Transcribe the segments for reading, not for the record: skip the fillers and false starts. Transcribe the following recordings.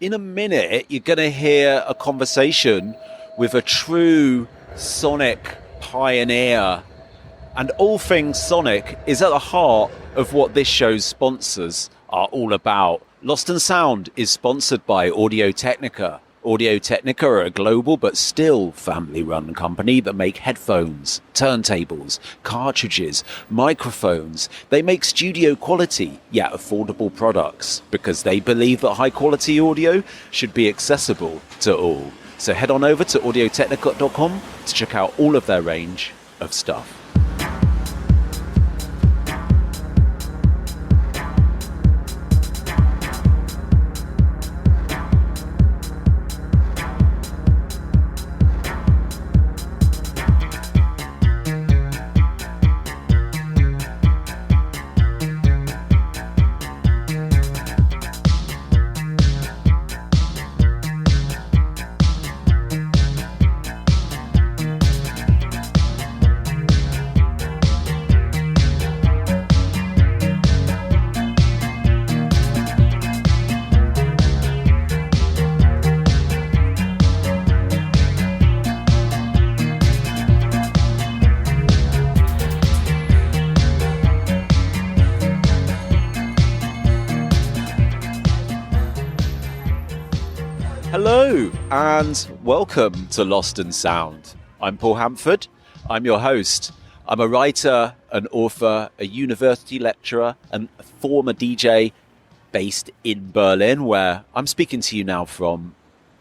in a minute, you're going to hear a conversation with a true sonic pioneer. And all things sonic is at the heart of what this show's sponsors are all about. Lost and Sound is sponsored by Audio-Technica. Audio-Technica are a global but still family-run company that make headphones, turntables, cartridges, microphones. They make studio quality, yet affordable products because they believe that high-quality audio should be accessible to all. So head on over to audiotechnica.com to check out all of their range of stuff. Hello and welcome to Lost and Sound. I'm Paul Hamford. I'm your host. I'm a writer, an author, a university lecturer, and a former DJ based in Berlin, where I'm speaking to you now from.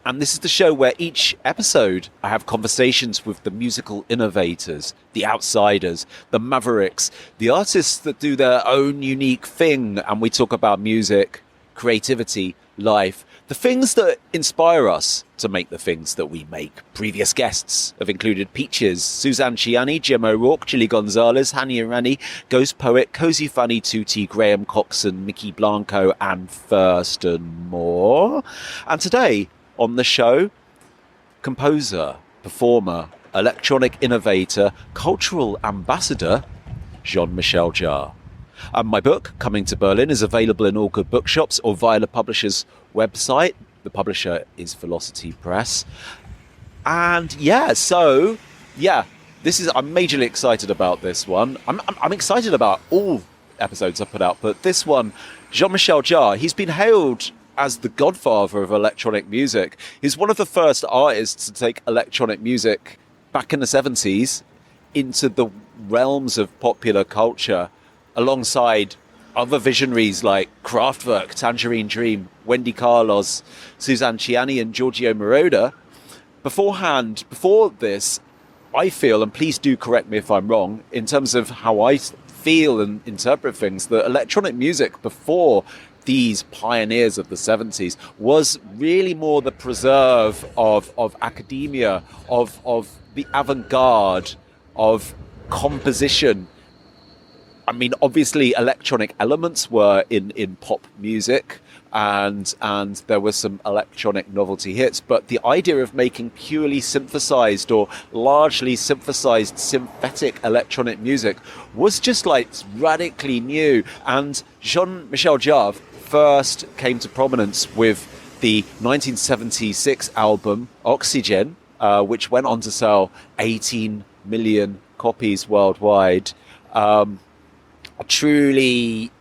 And this is the show where each episode I have conversations with the musical innovators, the outsiders, the mavericks, the artists that do their own unique thing. And we talk about music, creativity, life, the things that inspire us to make the things that we make. Previous guests have included Peaches, Suzanne Ciani, Jim O'Rourke, Chili Gonzalez, Hania Rani, Ghost Poet, Cozy Funny, Tutti, Graham Coxon, Mickey Blanco, and Thurston Moore. And today on the show, composer, performer, electronic innovator, cultural ambassador, Jean-Michel Jarre. And my book, Coming to Berlin, is available in all good bookshops or via the publisher's website. The publisher is Velocity Press. And I'm majorly excited about this one. I'm excited about all episodes I put out, but this one, Jean-Michel Jarre, he's been hailed as the godfather of electronic music. He's one of the first artists to take electronic music back in the 70s into the realms of popular culture, alongside other visionaries like Kraftwerk, Tangerine Dream, Wendy Carlos, Suzanne Ciani, and Giorgio Moroder. Before this, I feel, and please do correct me if I'm wrong, in terms of how I feel and interpret things, that electronic music before these pioneers of the 70s was really more the preserve of academia, of the avant-garde, of composition. I mean, obviously, electronic elements were in pop music, and there were some electronic novelty hits. But the idea of making purely synthesized or largely synthesized synthetic electronic music was just like radically new. And Jean-Michel Jarre first came to prominence with the 1976 album Oxygen, which went on to sell 18 million copies worldwide. A truly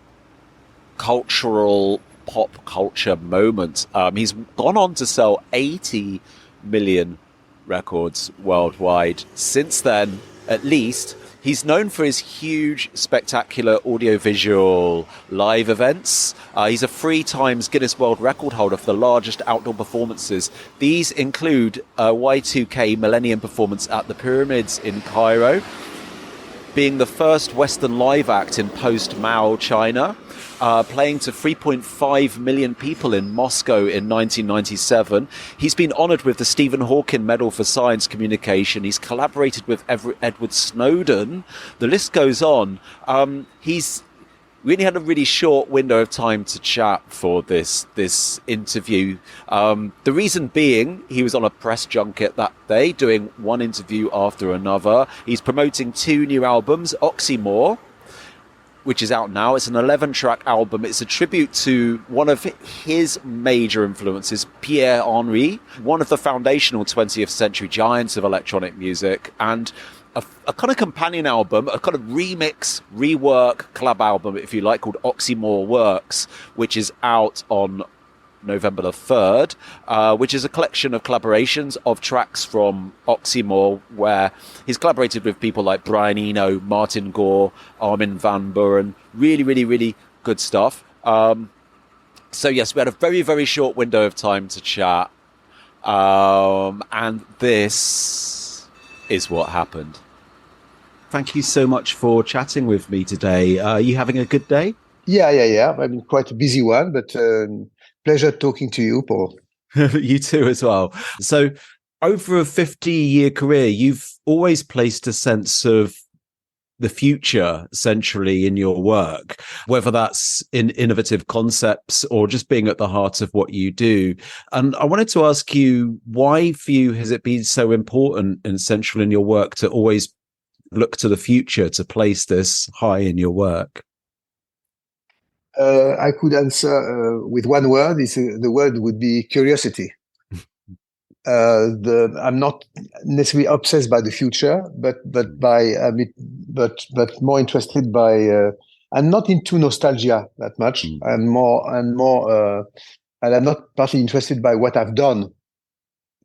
cultural pop culture moment. He's gone on to sell 80 million records worldwide. Since then, at least, he's known for his huge, spectacular audiovisual live events. He's a 3 times Guinness World Record holder for the largest outdoor performances. These include a Y2K Millennium performance at the Pyramids in Cairo, being the first Western live act in post-Mao China, playing to 3.5 million people in Moscow in 1997. He's been honoured with the Stephen Hawking Medal for Science Communication. He's collaborated with Edward Snowden. The list goes on. He's we only had a really short window of time to chat for this interview. The reason being, he was on a press junket that day, doing one interview after another. He's promoting 2 new albums, Oxymore, which is out now. It's an 11-track album. It's a tribute to one of his major influences, Pierre Henry, one of the foundational 20th century giants of electronic music, and a kind of companion album, a kind of remix, rework, collab album, if you like, called Oxymoreworks, which is out on November the 3rd, which is a collection of collaborations of tracks from Oxymore, where he's collaborated with people like Brian Eno, Martin Gore, Armin van Buuren. Really, really, really good stuff. So yes, we had a very, very short window of time to chat. And this is what happened. Thank you so much for chatting with me today. Are you having a good day? Yeah. I've been quite a busy one, but pleasure talking to you, Paul. You too as well. So over a 50-year career, you've always placed a sense of the future centrally in your work, whether that's in innovative concepts or just being at the heart of what you do. And I wanted to ask you, why for you has it been so important and central in your work to always look to the future, to place this high in your work? I could answer with one word. The word would be curiosity. I'm not necessarily obsessed by the future, but more interested by. I'm not into nostalgia that much. I'm more, and I'm not particularly interested by what I've done,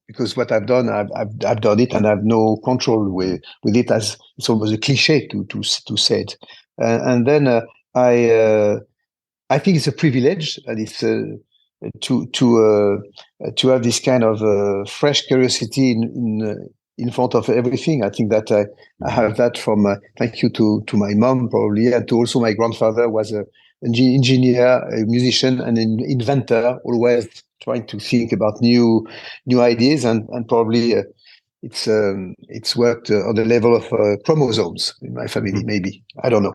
because what I've done, I've done it, and I have no control with it. As it's almost a cliche to say it. And then I think it's a privilege, and it's to have this kind of fresh curiosity in front of everything. I think that I have that from thank you to my mom, probably, and to also my grandfather was an engineer, a musician, and an inventor, always trying to think about new ideas, and probably it's worked on the level of chromosomes in my family. Maybe, I don't know.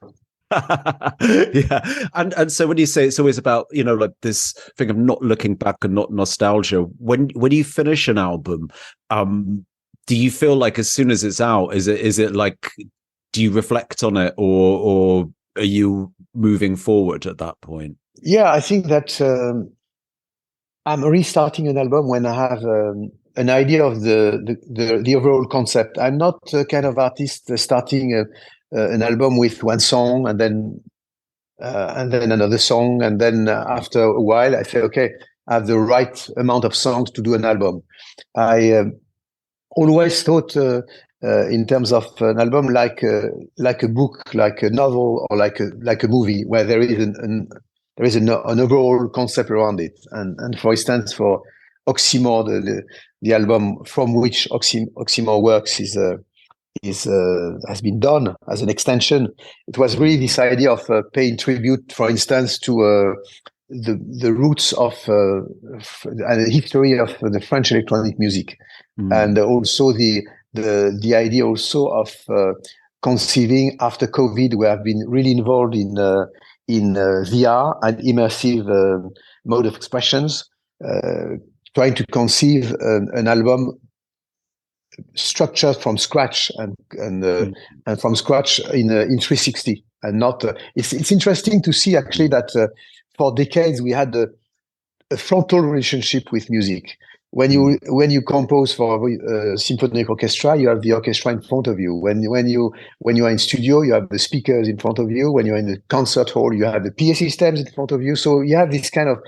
Yeah, and so when you say it's always about, like this thing of not looking back and not nostalgia, when you finish an album, do you feel like as soon as it's out, is it like, do you reflect on it, or are you moving forward at that point? Yeah, I think that I'm restarting an album when I have an idea of the overall concept. I'm not a kind of artist starting an album with one song and then another song, and then after a while I say, okay, I have the right amount of songs to do an album. I always thought in terms of an album like a book, like a novel, or like a movie, where there is an overall concept around it. And for instance, for Oxymore, the album from which Oxymoreworks has been done as an extension, it was really this idea of paying tribute, for instance, to the roots of and the history of the French electronic music, and also the idea also of conceiving after COVID. We have been really involved in VR and immersive mode of expressions, trying to conceive an album structured from scratch and from scratch in 360, and not. It's interesting to see actually that for decades we had a frontal relationship with music. When you compose for a symphonic orchestra, you have the orchestra in front of you. When you are in studio, you have the speakers in front of you. When you're in the concert hall, you have the PA systems in front of you. So you have this kind of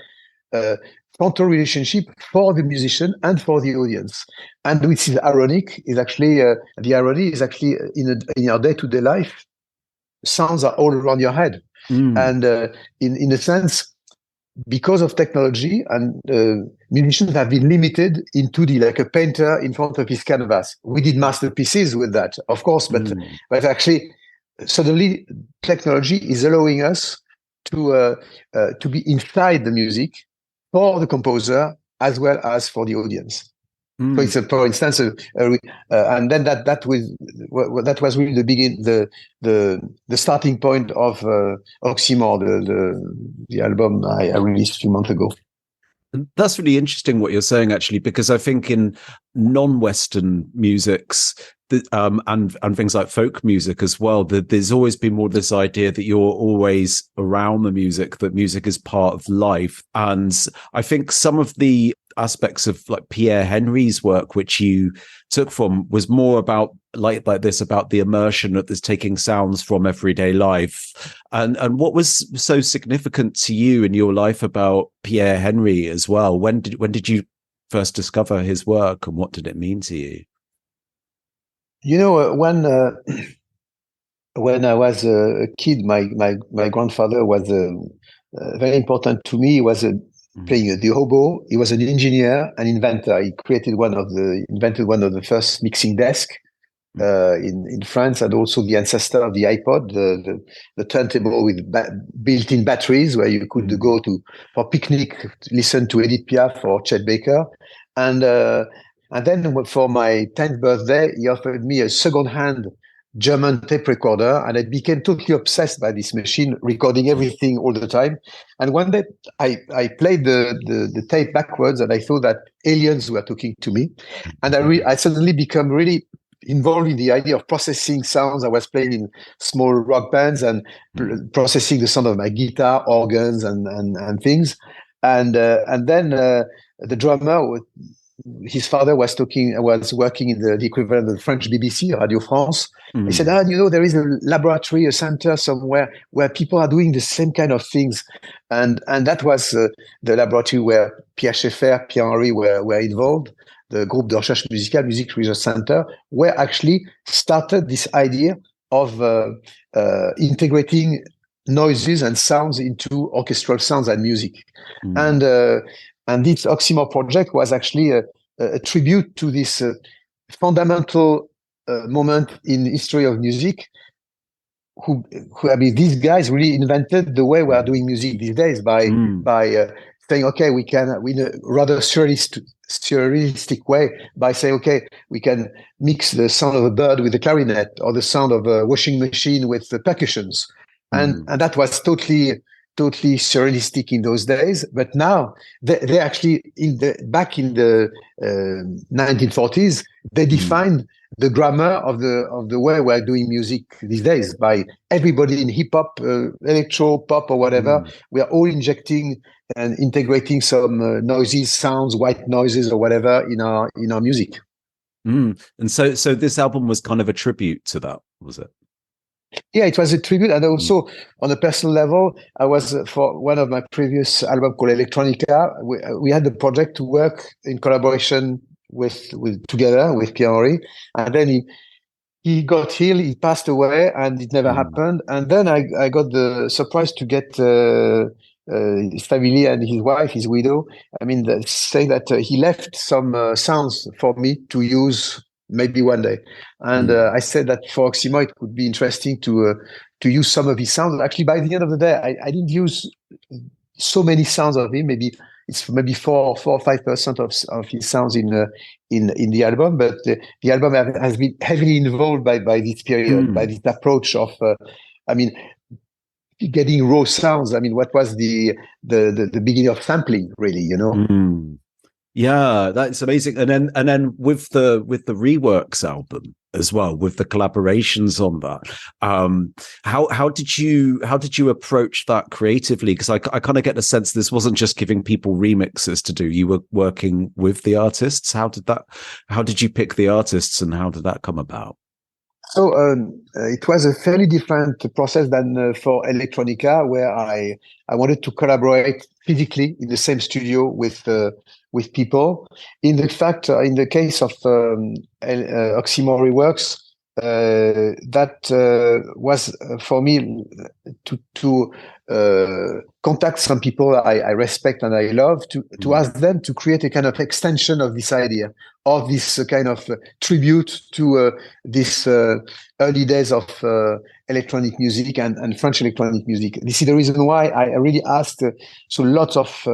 frontal relationship for the musician and for the audience. And which is ironic, is actually the irony is actually in your day-to-day life, sounds are all around your head. And in a sense, because of technology, and musicians have been limited into like a painter in front of his canvas. We did masterpieces with that, of course, but actually suddenly technology is allowing us to be inside the music for the composer as well as for the audience. So it's for instance, and then that was really the starting point of Oxymore, the album I released a few months ago. That's really interesting what you're saying, actually, because I think in non-Western musics, and things like folk music as well, that there's always been more this idea that you're always around the music, that music is part of life. And I think some of the aspects of like Pierre Henry's work, which you took from, was more about like this, about the immersion that is taking sounds from everyday life. And what was so significant to you in your life about Pierre Henry as well? When did you first discover his work, and what did it mean to you? You know, when I was a kid, my grandfather was very important to me. He was playing the oboe. He was an engineer, an inventor. He invented one of the first mixing desks in France, and also the ancestor of the iPod, the turntable with built-in batteries, where you could go to for picnic, listen to Edith Piaf or Chet Baker, and then for my 10th birthday, he offered me a second-hand German tape recorder, and I became totally obsessed by this machine, recording everything all the time. And one day, I played the tape backwards, and I thought that aliens were talking to me, and I suddenly become really involved in the idea of processing sounds. I was playing in small rock bands and processing the sound of my guitar, organs, and things. And then the drummer, his father was working in the equivalent of the French BBC, Radio France. He said, there is a laboratory, a center somewhere where people are doing the same kind of things. And that was the laboratory where Pierre Schaeffer, Pierre Henry were involved. The Groupe de Recherche Musicale, Music Research Center, where actually started this idea of integrating noises and sounds into orchestral sounds and music. And this Oxymore project was actually a tribute to this fundamental moment in the history of music. I mean, these guys really invented the way we are doing music these days by saying, okay, we in a rather surrealistic way, by saying, okay, we can mix the sound of a bird with a clarinet, or the sound of a washing machine with the percussions, and that was totally surrealistic in those days. But now they actually back in the 1940s, they defined the grammar of the way we're doing music these days. By everybody in hip hop, electro, pop, or whatever, we are all injecting and integrating some noises, sounds, white noises, or whatever in our music. And so this album was kind of a tribute to that, was it? Yeah, it was a tribute, and also on a personal level, I was for one of my previous albums called Electronica. We had the project to work in collaboration together with Pierre Henry, and then he got ill, he passed away, and it never happened. And then I got the surprise to get his family and his wife, his widow. I mean, say that he left some sounds for me to use. Maybe one day. And I said that for Oxymore, it would be interesting to use some of his sounds. Actually, by the end of the day, I didn't use so many sounds of him. Maybe it's 4 or 5% of his sounds in the album. But the album has been heavily involved by this period, by this approach of, getting raw sounds. I mean, what was the beginning of sampling, really, Yeah, that's amazing. And then with the Reworks album as well, with the collaborations on that, how did you approach that creatively? Because I kind of get the sense this wasn't just giving people remixes to do. You were working with the artists. How did you pick the artists, and how did that come about? So it was a fairly different process than for Electronica, where I wanted to collaborate physically in the same studio with people. In the case of Oxymoreworks, that was for me to contact some people I respect and I love, to ask them to create a kind of extension of this idea, of this kind of tribute to this early days of electronic music and French electronic music. This is the reason why I really asked so lots of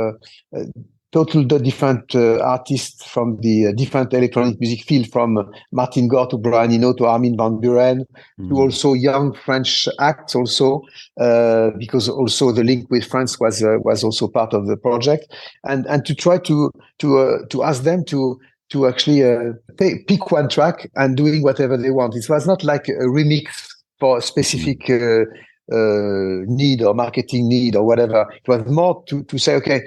total different artists from the different electronic music field, from Martin Gore to Brian Eno to Armin van Buuren, to also young French acts also, because also the link with France was also part of the project, and to try to ask them to to actually pick one track and doing whatever they want. It was not like a remix for a specific need or marketing need or whatever. It was more to say, okay,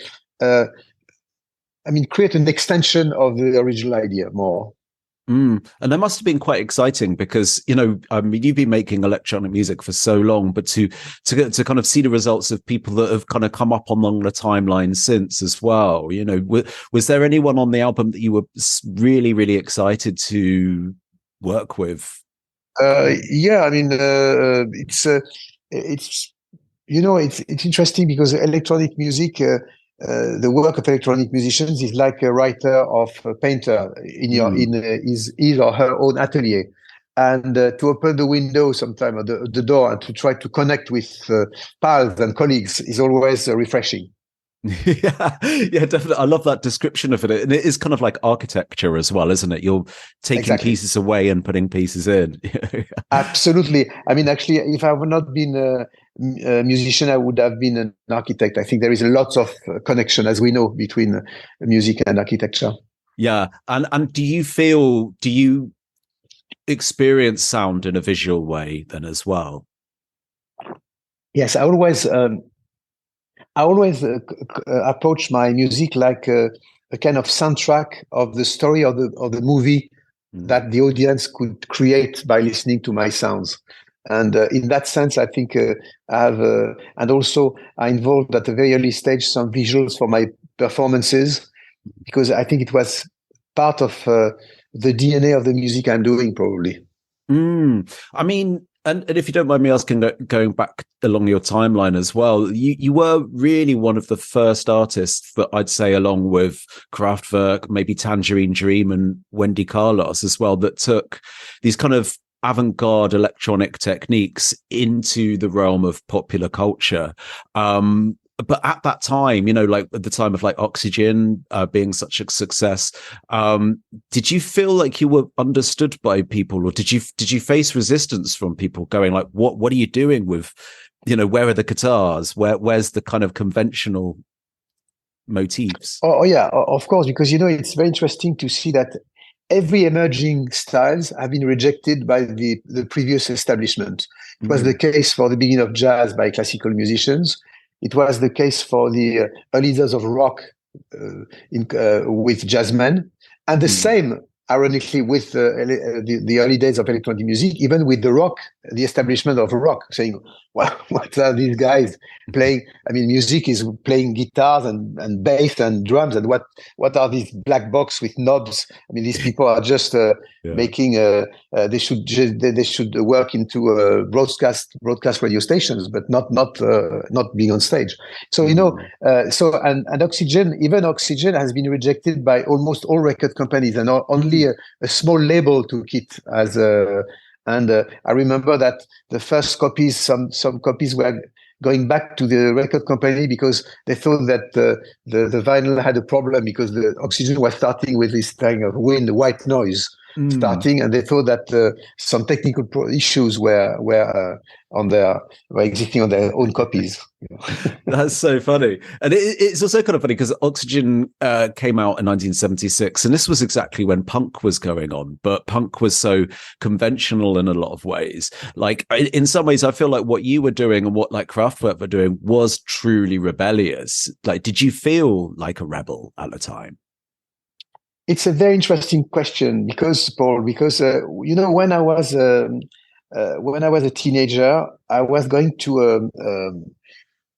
create an extension of the original idea more. And that must have been quite exciting because, you've been making electronic music for so long, but to kind of see the results of people that have kind of come up along the timeline since as well. Was there anyone on the album that you were really, really excited to work with? Yeah, it's interesting because electronic music. The work of electronic musicians is like a writer of a painter in his or her own atelier, and to open the window sometime or the door and to try to connect with pals and colleagues is always refreshing. Yeah, definitely. I love that description of it, and it is kind of like architecture as well, isn't it? You're taking pieces away and putting pieces in. Absolutely. Actually, if I would not been a musician, I would have been an architect. I think there is a lot of connection, as we know, between music and architecture. Yeah, and do you experience sound in a visual way then as well? Yes, I always approach my music like a kind of soundtrack of the story of the movie that the audience could create by listening to my sounds. And in that sense, I think I have, and also I involved at a very early stage some visuals for my performances, because I think it was part of the DNA of the music I'm doing, probably. And if you don't mind me asking, going back along your timeline as well, you were really one of the first artists that I'd say, along with Kraftwerk, maybe Tangerine Dream and Wendy Carlos as well, that took these kind of avant-garde electronic techniques into the realm of popular culture. But at that time, like at the time of like Oxygen being such a success, did you feel like you were understood by people, or did you face resistance from people going like, what are you doing with, where are the guitars? Where's the kind of conventional motifs? Oh yeah, of course, because it's very interesting to see that every emerging styles have been rejected by the previous establishment. It was the case for the beginning of jazz by classical musicians. It was the case for the early days of rock with jazzmen, and the same, ironically, with the early days of electronic music, even with the rock, the establishment of rock, saying, well, what are these guys playing? Music is playing guitars and bass and drums, and what are these black box with knobs? These people are just making. They should work into broadcast radio stations, but not being on stage. So and Oxygen, even Oxygen has been rejected by almost all record companies, and only a small label took it as a. And I remember that the first copies, some copies were going back to the record company because they thought that the vinyl had a problem, because the Oxygen was starting with this kind of white noise starting, and they thought that some technical issues were existing on their own copies. That's so funny. And it's also kind of funny because Oxygen came out in 1976, and this was exactly when punk was going on, but punk was so conventional in a lot of ways. Like in some ways, I feel like what you were doing and what like Kraftwerk were doing was truly rebellious. Like, did you feel like a rebel at the time? It's a very interesting question because when I was a teenager, I was going to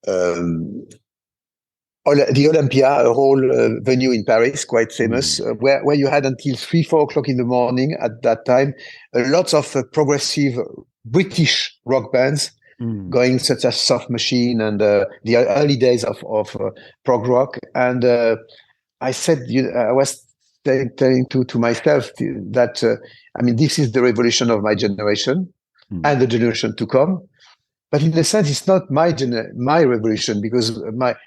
the Olympia, a whole venue in Paris, quite famous, where you had until 3-4 o'clock in the morning at that time, lots of progressive British rock bands going, such as Soft Machine and the early days of prog rock. And I said, I was telling to myself that this is the revolution of my generation and the generation to come. But in a sense, it's not my revolution, because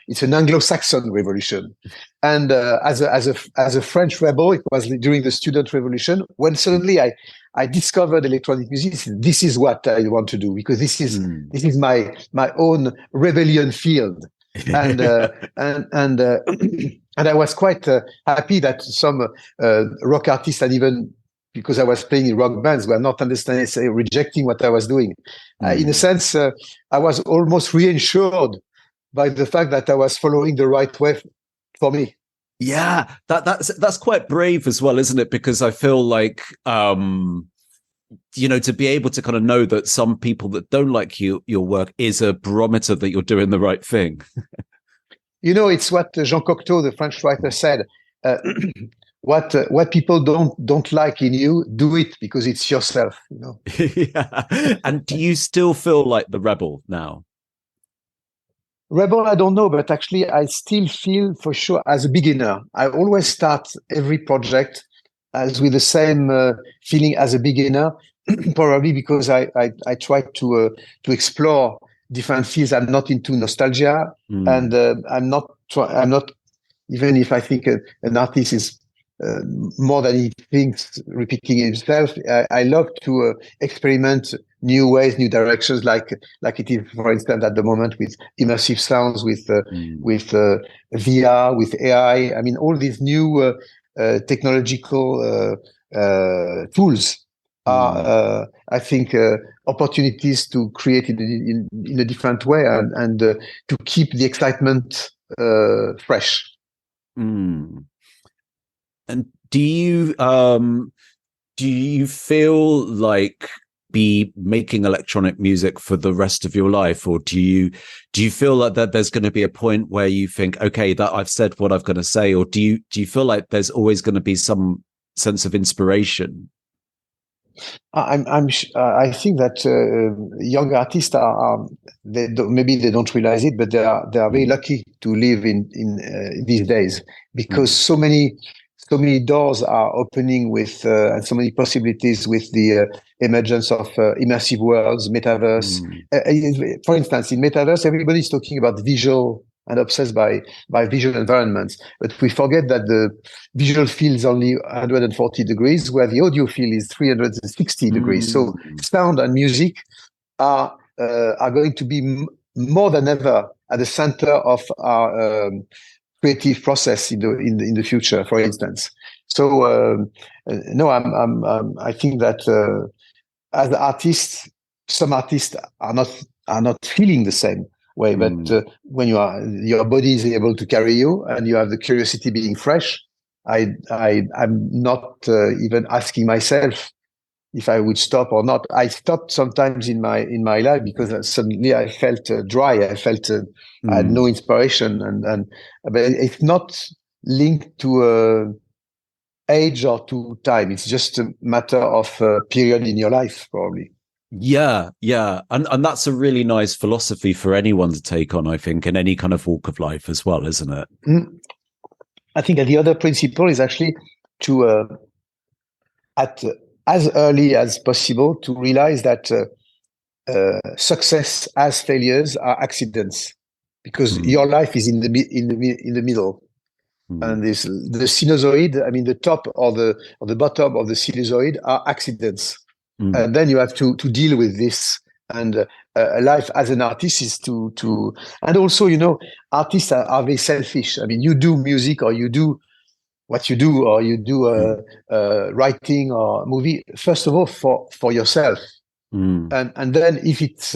it's an Anglo-Saxon revolution. And as a French rebel, it was during the student revolution when suddenly I discovered electronic music. This is what I want to do, because this is my own rebellion field. And And I was quite happy that some rock artists, and even because I was playing in rock bands, were not understanding, say, rejecting what I was doing. In a sense, I was almost reassured by the fact that I was following the right way for me. Yeah, that's quite brave as well, isn't it? Because I feel like to be able to kind of know that some people that don't like your work is a barometer that you're doing the right thing. It's what Jean Cocteau, the French writer, said. What people don't like in you, do it because it's yourself. Yeah. And do you still feel like the rebel now? Rebel, I don't know, but actually, I still feel for sure as a beginner. I always start every project as with the same feeling as a beginner, probably because I try to explore different fields. I'm not into nostalgia, and I'm not even if I think an artist is more than he thinks repeating himself. I love to experiment new ways, new directions, like it is, for instance, at the moment with immersive sounds, with VR, with AI. I mean, all these new technological tools are, I think, opportunities to create in a different way and to keep the excitement fresh. And do you feel like be making electronic music for the rest of your life, or do you feel like that there's going to be a point where you think, okay, that I've said what I've going to say, or do you feel like there's always going to be some sense of inspiration? I think that young artists maybe they don't realize it, but they are very lucky to live in these days, because so many doors are opening with and so many possibilities with the emergence of immersive worlds, metaverse. For instance, in metaverse, everybody's talking about visual and obsessed by visual environments, but we forget that the visual field is only 140 degrees, where the audio field is 360 degrees. So sound and music are going to be more than ever at the center of our creative process in the future, for instance. So no, I think that as artists, some artists are not feeling the same way, but when your body is able to carry you and you have the curiosity being fresh, I'm not even asking myself if I would stop or not. I stopped sometimes in my life because suddenly I felt dry. I felt I had no inspiration, but it's not linked to age or to time. It's just a matter of period in your life, probably. Yeah, and that's a really nice philosophy for anyone to take on, I think, in any kind of walk of life as well, isn't it? I think that the other principle is actually to at as early as possible to realize that success as failures are accidents, because your life is in the middle. And the sinusoid, I mean, the top or the bottom of the sinusoid are accidents. And then you have to deal with this. And life as an artist is to and also, artists are very selfish. I mean, you do music or you do what you do, or you do writing or movie, first of all, for yourself. And then if it's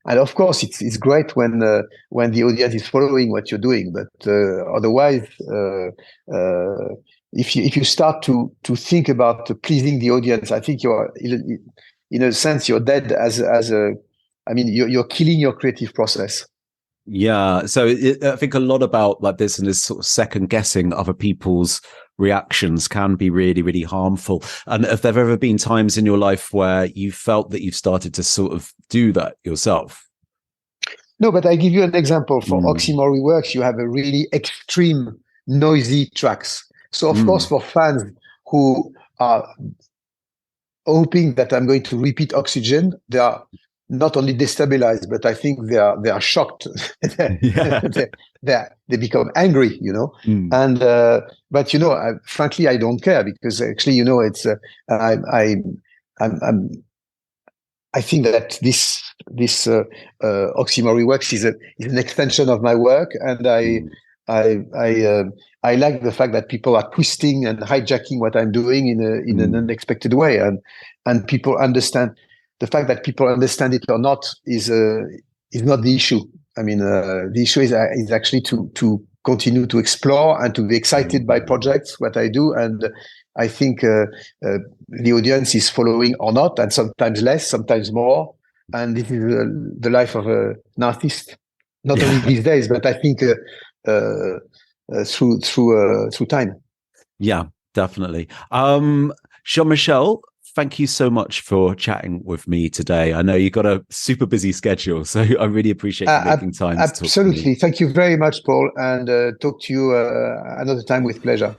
and of course it's great when the audience is following what you're doing, but otherwise if you start to think about pleasing the audience, I think you're in a sense you're dead as a I mean you're killing your creative process. Yeah, so I think a lot about like this and this sort of second guessing other people's reactions can be really, really harmful. And have there ever been times in your life where you felt that you've started to sort of do that yourself? No, but I give you an example. For Oxymoreworks, you have a really extreme, noisy tracks. So of course, for fans who are hoping that I'm going to repeat Oxygen, they are not only destabilized, but I think they are shocked. They become angry, And but frankly, I don't care, because actually, it's I think that this Oxymoreworks is an extension of my work, and I like the fact that people are twisting and hijacking what I'm doing in an unexpected way, and people understand. The fact that people understand it or not is not the issue. I mean, the issue is actually to continue to explore and to be excited by projects, what I do, and I think the audience is following or not, and sometimes less, sometimes more, and this is the life of an artist. Not only these days, but I think through time. Yeah, definitely. Jean-Michel, thank you so much for chatting with me today. I know you got a super busy schedule, so I really appreciate you making time to talk to me. Absolutely. Thank you very much, Paul, and talk to you another time with pleasure.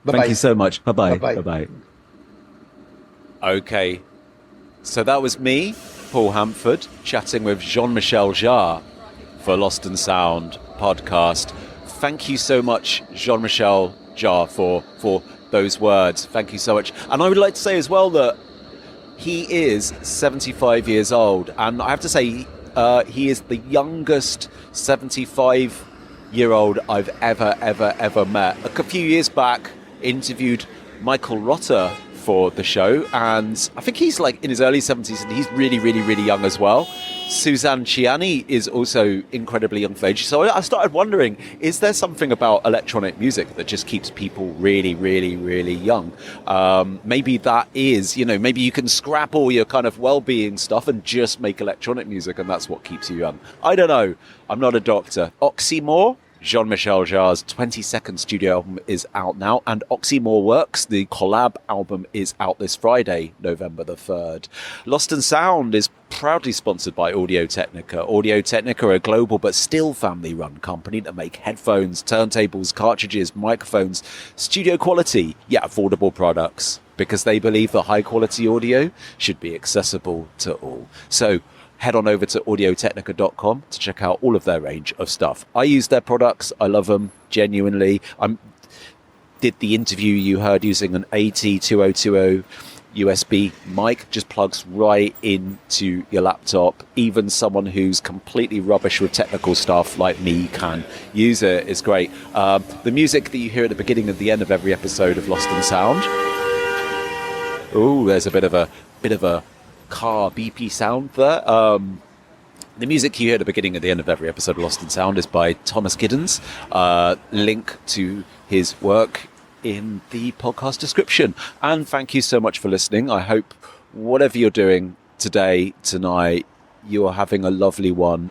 Bye-bye. Thank you so much. Bye-bye. Bye-bye. Bye-bye. Okay, so that was me, Paul Hamford, chatting with Jean-Michel Jarre for Lost and Sound podcast. Thank you so much, Jean-Michel Jarre, for those words. Thank you so much. And I would like to say as well that he is 75 years old, and I have to say he is the youngest 75-year-old I've ever met. A few years back, interviewed Michael Rotter for the show, and I think he's like in his early 70s, and he's really young as well. Suzanne Ciani is also incredibly young for age. So I started wondering, is there something about electronic music that just keeps people really young? Maybe that is, maybe you can scrap all your kind of well-being stuff and just make electronic music, and that's what keeps you young. I don't know. I'm not a doctor. Oxymore, Jean-Michel Jarre's 22nd studio album is out now, and Oxymoreworks, the collab album, is out this Friday, November the 3rd. Lost and Sound is proudly sponsored by Audio-Technica. Audio-Technica are a global but still family-run company that make headphones, turntables, cartridges, microphones, studio quality, yet affordable products, because they believe that high-quality audio should be accessible to all. So head on over to audiotechnica.com to check out all of their range of stuff. I use their products. I love them, genuinely. I did the interview you heard using an AT2020 USB mic. Just plugs right into your laptop. Even someone who's completely rubbish with technical stuff like me can use it. It's great. The music that you hear at the beginning and the end of every episode of Lost and Sound. Oh, there's a bit of a car beepy sound there. The music you hear at the beginning and the end of every episode of Lost and Sound is by Thomas Giddens. Link to his work in the podcast description. And thank you so much for listening. I hope whatever you're doing today, tonight, you are having a lovely one.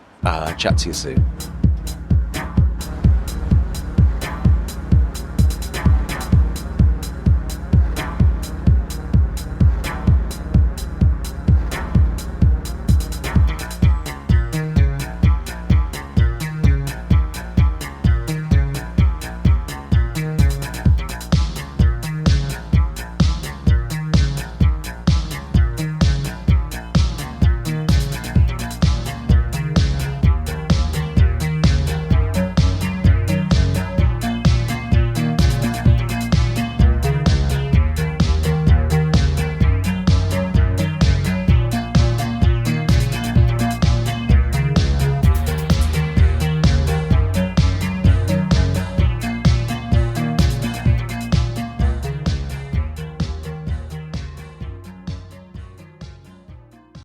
Chat to you soon.